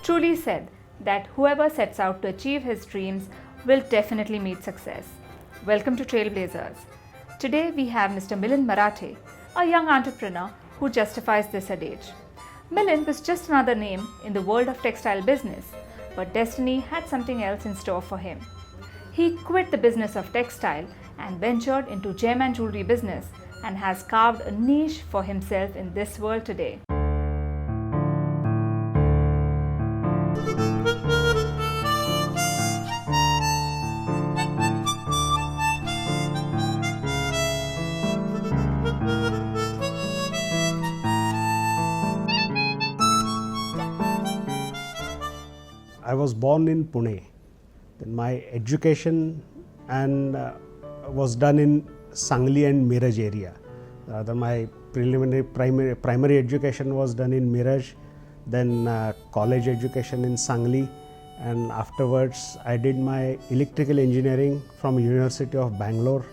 Truly said that whoever sets out to achieve his dreams will definitely meet success. Welcome to Trailblazers. Today we have Mr. Milind Marathe, a young entrepreneur who justifies this adage. Milind was just another name in the world of textile business, but destiny had something else in store for him. He quit the business of textile and ventured into gem and jewelry business and has carved a niche for himself in this world today. I was born in Pune. Then my education was done in Sangli and Miraj area. Then my primary education was done in Miraj, then college education in Sangli, and afterwards I did my electrical engineering from University of Bangalore,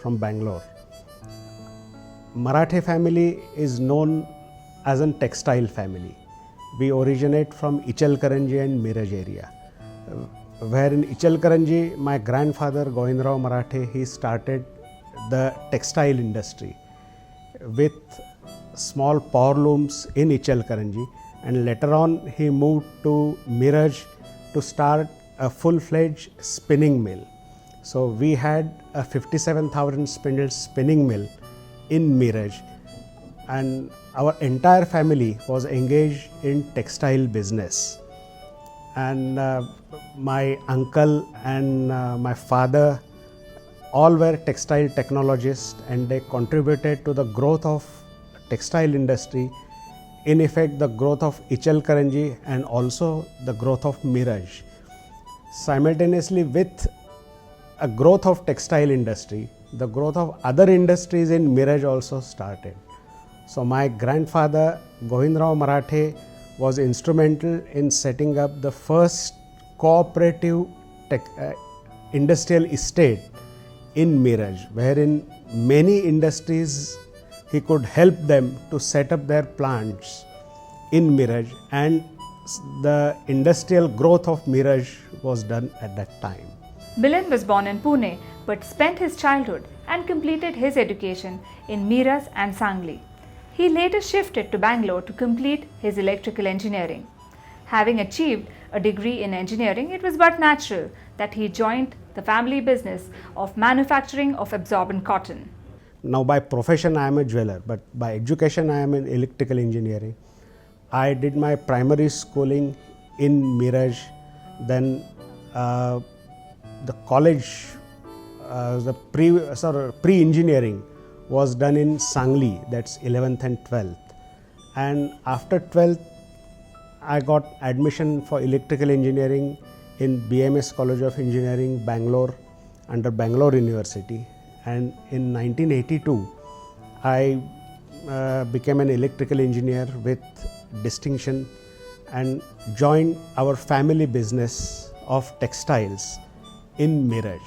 from Bangalore. Marathe family is known as a textile family. We originate from Ichalkaranji and Miraj area, where in Ichalkaranji my grandfather Govitrikar Marathe, he started the textile industry with small power looms in Ichalkaranji, and later on he moved to Miraj to start a full-fledged spinning mill. So we had a 57,000 spindle spinning mill in Miraj, and our entire family was engaged in textile business. And my uncle and my father all were textile technologists, and they contributed to the growth of textile industry, in effect the growth of Ichalkaranji and also the growth of Miraj. Simultaneously with a growth of textile industry, the growth of other industries in Miraj also started. So my grandfather Govitrikar Marathe was instrumental in setting up the first cooperative industrial estate in Miraj, wherein many industries he could help them to set up their plants in Miraj, and the industrial growth of Miraj was done at that time. Milind was born in Pune but spent his childhood and completed his education in Miraj and Sangli. He later shifted to Bangalore to complete his electrical engineering. Having achieved a degree in engineering, it was but natural that he joined the family business of manufacturing of absorbent cotton. Now by profession I am a jeweler, but by education I am in electrical engineering. I did my primary schooling in Miraj, then the college, the pre-engineering was done in Sangli, that's 11th and 12th. And after 12th, I got admission for electrical engineering in BMS College of Engineering, Bangalore, under Bangalore University. And in 1982, I became an electrical engineer with distinction and joined our family business of textiles in Miraj.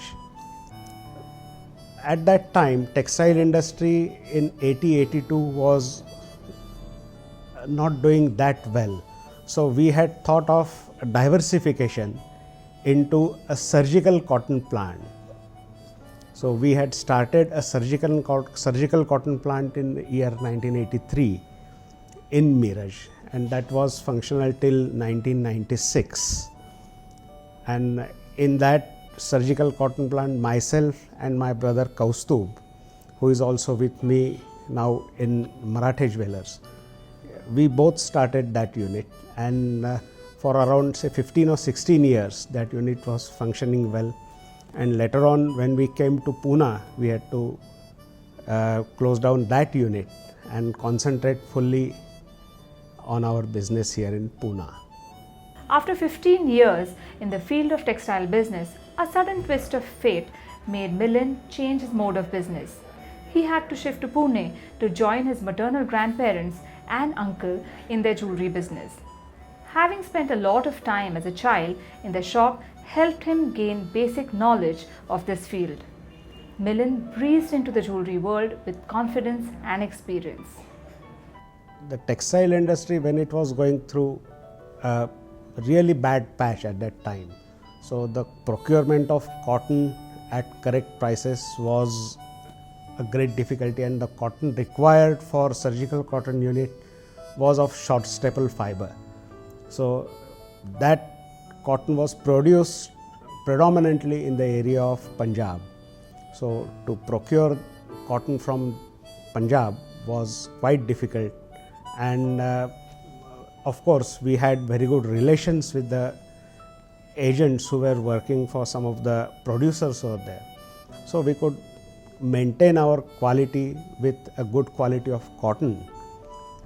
At that time, textile industry in 80-82 was not doing that well. So we had thought of diversification into a surgical cotton plant. So we had started a surgical cotton plant in the year 1983 in Miraj, and that was functional till 1996. And in that surgical cotton plant, myself and my brother Kaustubh, who is also with me now in Marathe Jewelers, we both started that unit, and for around say 15 or 16 years that unit was functioning well. And later on, when we came to Pune, we had to close down that unit and concentrate fully on our business here in Pune. After 15 years in the field of textile business, a sudden twist of fate made Milind change his mode of business. He had to shift to Pune to join his maternal grandparents and uncle in their jewelry business. Having spent a lot of time as a child in the shop helped him gain basic knowledge of this field. Milind breezed into the jewelry world with confidence and experience. the textile industry, when it was going through a really bad patch at that time, so the procurement of cotton at correct prices was a great difficulty, and the cotton required for surgical cotton unit was of short staple fiber. So that cotton was produced predominantly in the area of Punjab. So to procure cotton from Punjab was quite difficult, and of course we had very good relations with the agents who were working for some of the producers over there. So we could maintain our quality with a good quality of cotton,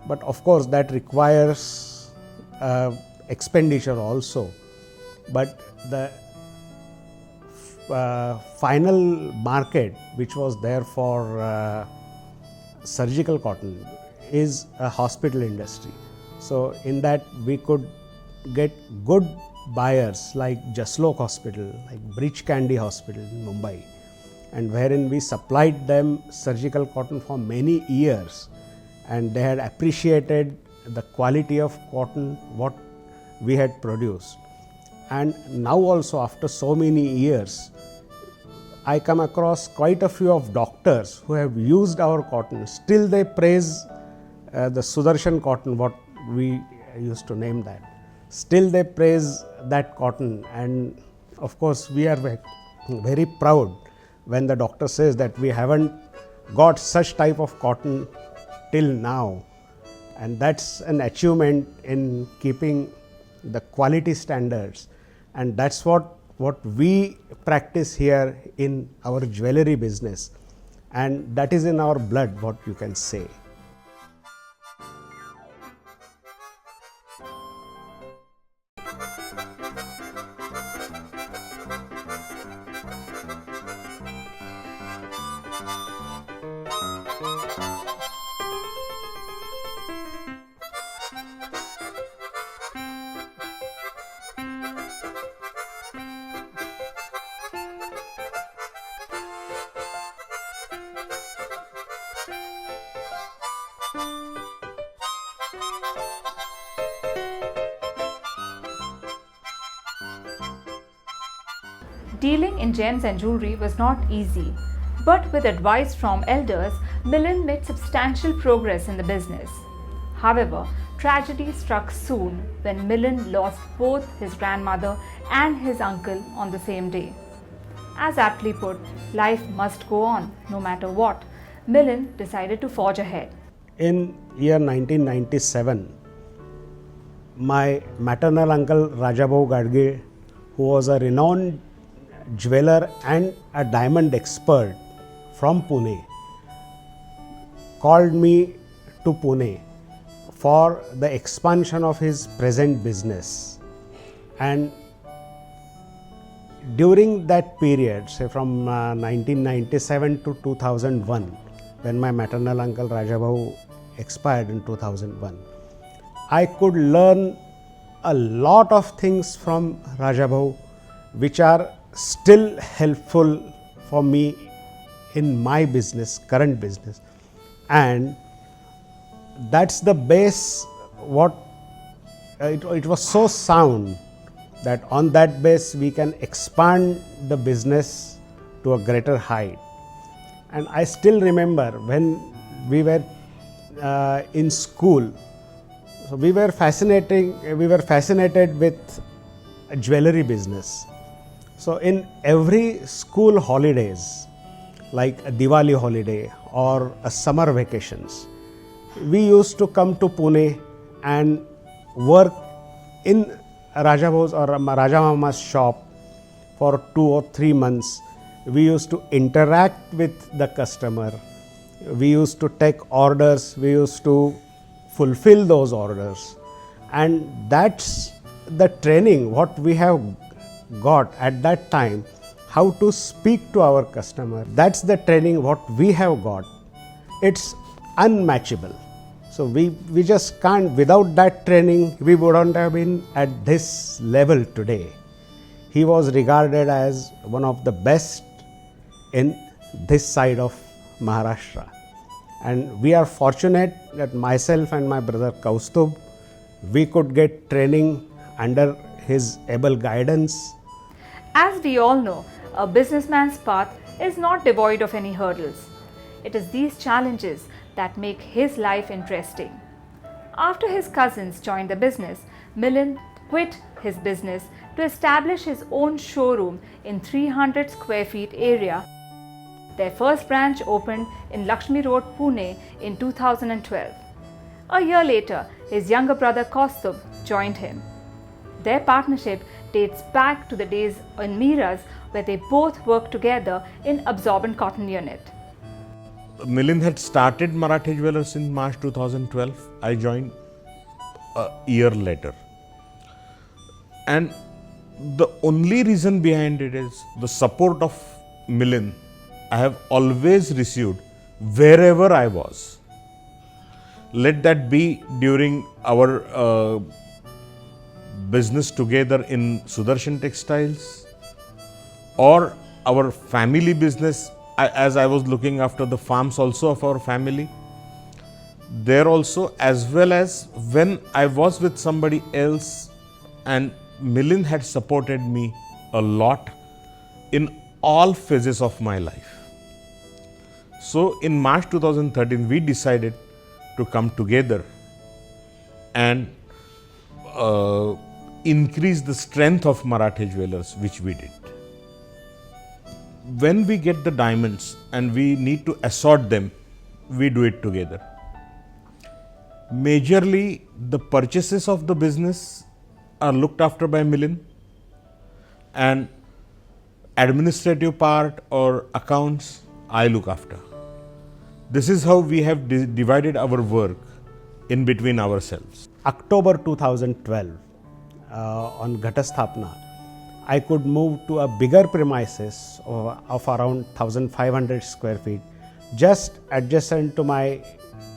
but of course that requires expenditure also. But the final market which was there for surgical cotton is a hospital industry. So in that we could get good buyers like Jaslok Hospital, like Bridge Candy Hospital in Mumbai, and wherein we supplied them surgical cotton for many years, and they had appreciated the quality of cotton what we had produced. And now also, after so many years, I come across quite a few of doctors who have used our cotton. Still they praise the Sudarshan cotton, what we used to name that. Still they praise that cotton, and of course we are very proud when the doctor says that we haven't got such type of cotton till now, and that's an achievement in keeping the quality standards, and that's what we practice here in our jewelry business, and that is in our blood, what you can say. Dealing in gems and jewelry was not easy, but with advice from elders, Milind made substantial progress in the business. However, tragedy struck soon when Milind lost both his grandmother and his uncle on the same day. As aptly put, life must go on no matter what. Milind decided to forge ahead. In year 1997, my maternal uncle Rajabhau Gadgil, who was a renowned jeweler and a diamond expert from Pune, called me to Pune for the expansion of his present business. And during that period, say from 1997 to 2001, when my maternal uncle Rajabhau expired in 2001, I could learn a lot of things from Rajabhau which are still helpful for me in my business, current business. And that's the base what it was so sound that on that base we can expand the business to a greater height. And I still remember when we were in school, so we were fascinated with a jewelry business. So in every school holidays, like a Diwali holiday or a summer vacations, we used to come to Pune and work in Rajabhau's or Raja Mama's shop for 2 or 3 months. We used to interact with the customer. We used to take orders. We used to fulfill those orders. And that's the training what we have got at that time, how to speak to our customer. That's the training what we have got. It's unmatchable. So we just can't, without that training, we wouldn't have been at this level today. He was regarded as one of the best in this side of Maharashtra. And we are fortunate that myself and my brother Kaustubh, we could get training under his able guidance. As we all know, a businessman's path is not devoid of any hurdles. It is these challenges that make his life interesting. After his cousins joined the business, Milind quit his business to establish his own showroom in 300 square feet area. Their first branch opened in Lakshmi Road, Pune in 2012. A year later, his younger brother Kaustubh joined him. Their partnership dates back to the days in Miras where they both worked together in absorbent cotton unit. Milind had started Marathe Jewelers in March 2012. I joined a year later. And the only reason behind it is the support of Milind I have always received wherever I was. Let that be during our business together in Sudarshan Textiles or our family business, as I was looking after the farms also of our family. There also, as well as when I was with somebody else, and Milind had supported me a lot in all phases of my life. So in March 2013, we decided to come together and increase the strength of Marathe Jewelers, which we did. When we get the diamonds and we need to assort them, we do it together. Majorly, the purchases of the business are looked after by Milind, and administrative part or accounts I look after. This is how we have divided our work in between ourselves. October 2012, on Ghatasthapana, I could move to a bigger premises of around 1500 square feet, just adjacent to my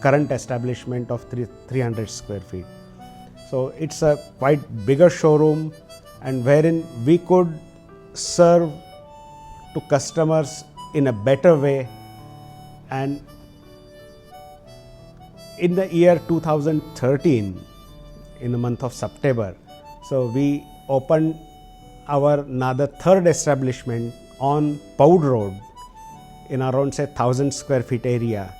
current establishment of 300 square feet. So it's a quite bigger showroom, and wherein we could serve to customers in a better way. And in the year 2013, in the month of September, so we opened our another third establishment on Poud Road in around 1000 square feet area,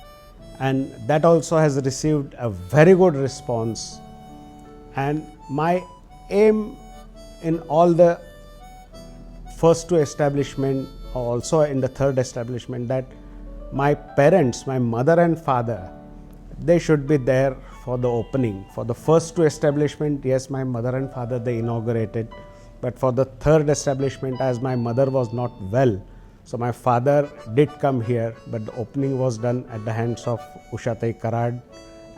and that also has received a very good response. And my aim in all the first two establishment, also in the third establishment, that my parents, my mother and father, they should be there for the opening. For the first two establishment, yes, my mother and father, they inaugurated. But for the third establishment, as my mother was not well, so my father did come here, but the opening was done at the hands of Ushatai Karad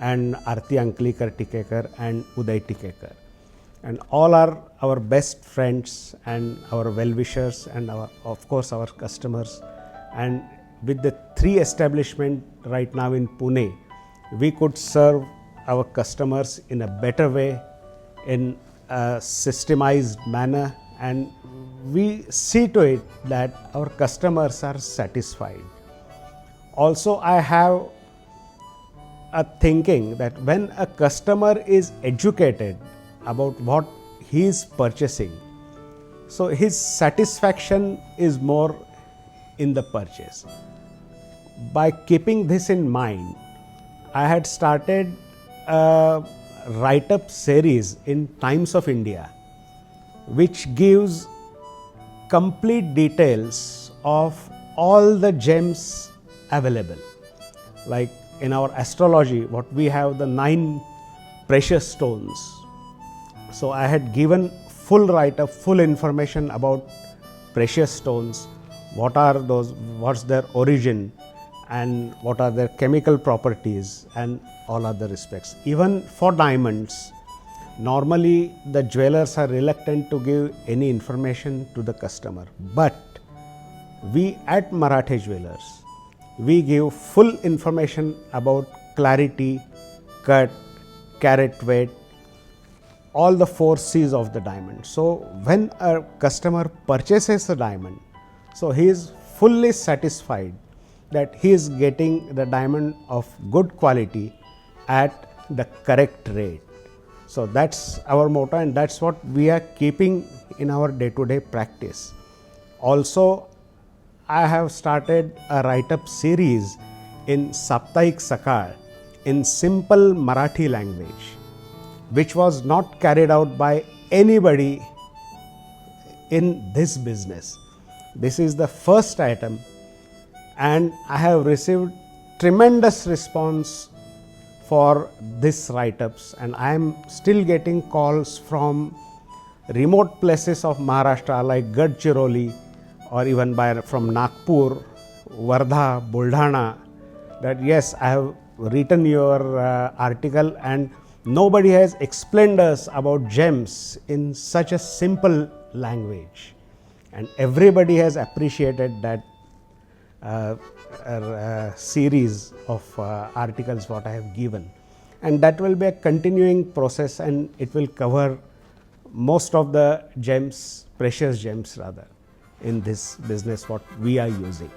and Arti Anklikar Tikekar and Uday Tikekar. And all are our best friends and our well-wishers and of course our customers. And with the three establishments right now in Pune, we could serve our customers in a better way, in a systemized manner, and we see to it that our customers are satisfied. Also, I have a thinking that when a customer is educated about what he is purchasing, so his satisfaction is more in the purchase. By keeping this in mind, I had started a write-up series in Times of India, which gives complete details of all the gems available. Like in our astrology, what we have, the 9 precious stones. So I had given full write-up, full information about precious stones, what are those, what's their origin, and what are their chemical properties, and all other respects. Even for diamonds, normally the jewelers are reluctant to give any information to the customer, but we at Marathe Jewelers, we give full information about clarity, cut, carat weight, all the 4 C's of the diamond. So when a customer purchases a diamond, so he is fully satisfied that he is getting the diamond of good quality at the correct rate. So that's our motto, and that's what we are keeping in our day-to-day practice. Also, I have started a write-up series in Saptaik Sakal in simple Marathi language, which was not carried out by anybody in this business. This is the first item, and I have received tremendous response for this write-ups, and I am still getting calls from remote places of Maharashtra like Gadchiroli, or even from Nagpur, Wardha, Buldhana, that yes, I have written your article and nobody has explained us about gems in such a simple language, and everybody has appreciated that series of articles what I have given, and that will be a continuing process, and it will cover most of the gems, precious gems rather, in this business what we are using.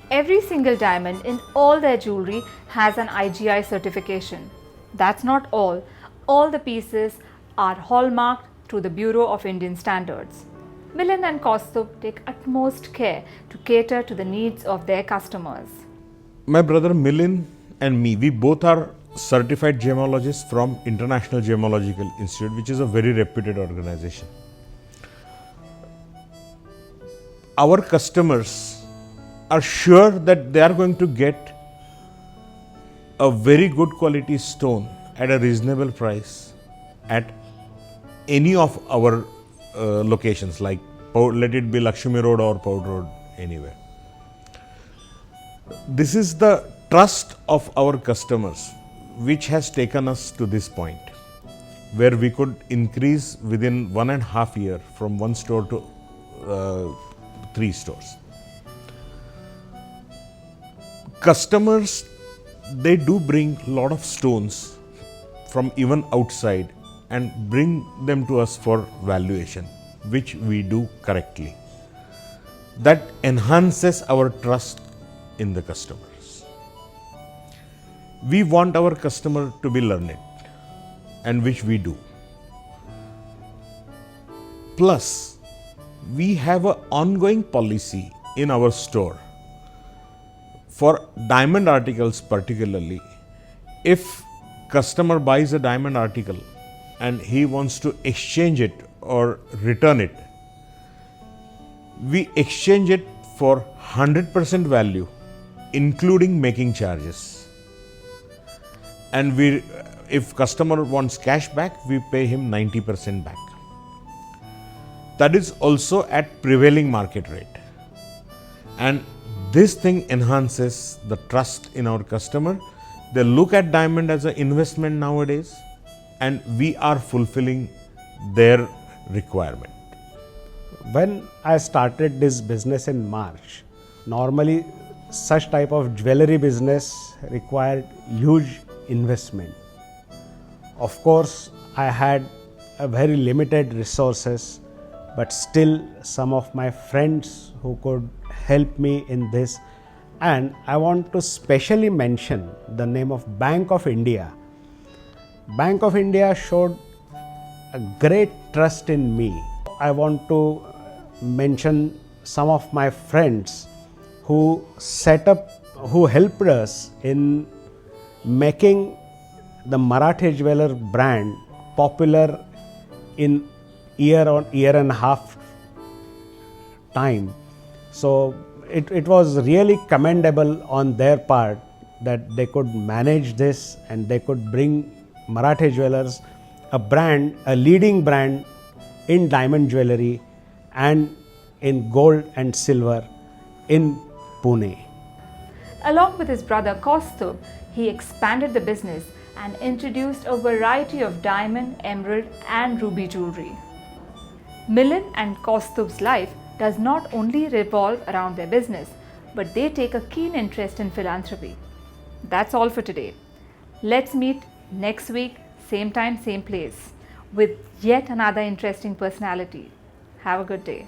Every single diamond in all their jewelry has an IGI certification. That's not all. All the pieces are hallmarked to the Bureau of Indian Standards. Milind and Kaustubh take utmost care to cater to the needs of their customers. My brother Milind and me, we both are certified gemologists from International Gemological Institute, which is a very reputed organization. Our customers are sure that they are going to get a very good quality stone at a reasonable price at any of our locations, like let it be Lakshmi Road or Poud Road, anywhere. This is the trust of our customers which has taken us to this point, where we could increase within 1.5 years from 1 store to 3 stores. Customers, they do bring a lot of stones from even outside and bring them to us for valuation, which we do correctly. That enhances our trust in the customers. We want our customer to be learned, and which we do. Plus, we have an ongoing policy in our store for diamond articles particularly. If customer buys a diamond article and he wants to exchange it or return it, we exchange it for 100% value, including making charges. And if customer wants cash back, we pay him 90% back. That is also at prevailing market rate. And this thing enhances the trust in our customer. They look at diamond as an investment nowadays, and we are fulfilling their requirement. When I started this business in March, normally such type of jewelry business required huge investment. Of course, I had a very limited resources, but still some of my friends who could help me in this, and I want to specially mention the name of Bank of India. Bank of India showed a great trust in me. I want to mention some of my friends who helped us in making the Marathe Jewelers brand popular in year and a half time. So it was really commendable on their part that they could manage this and they could bring Marathe Jewelers, a leading brand in diamond jewelry and in gold and silver in Pune. Along with his brother Kaustubh, he expanded the business and introduced a variety of diamond, emerald and ruby jewelry. Milind and Kaustubh's life does not only revolve around their business, but they take a keen interest in philanthropy. That's all for today. Let's meet Next week, same time, same place, with yet another interesting personality. Have a good day.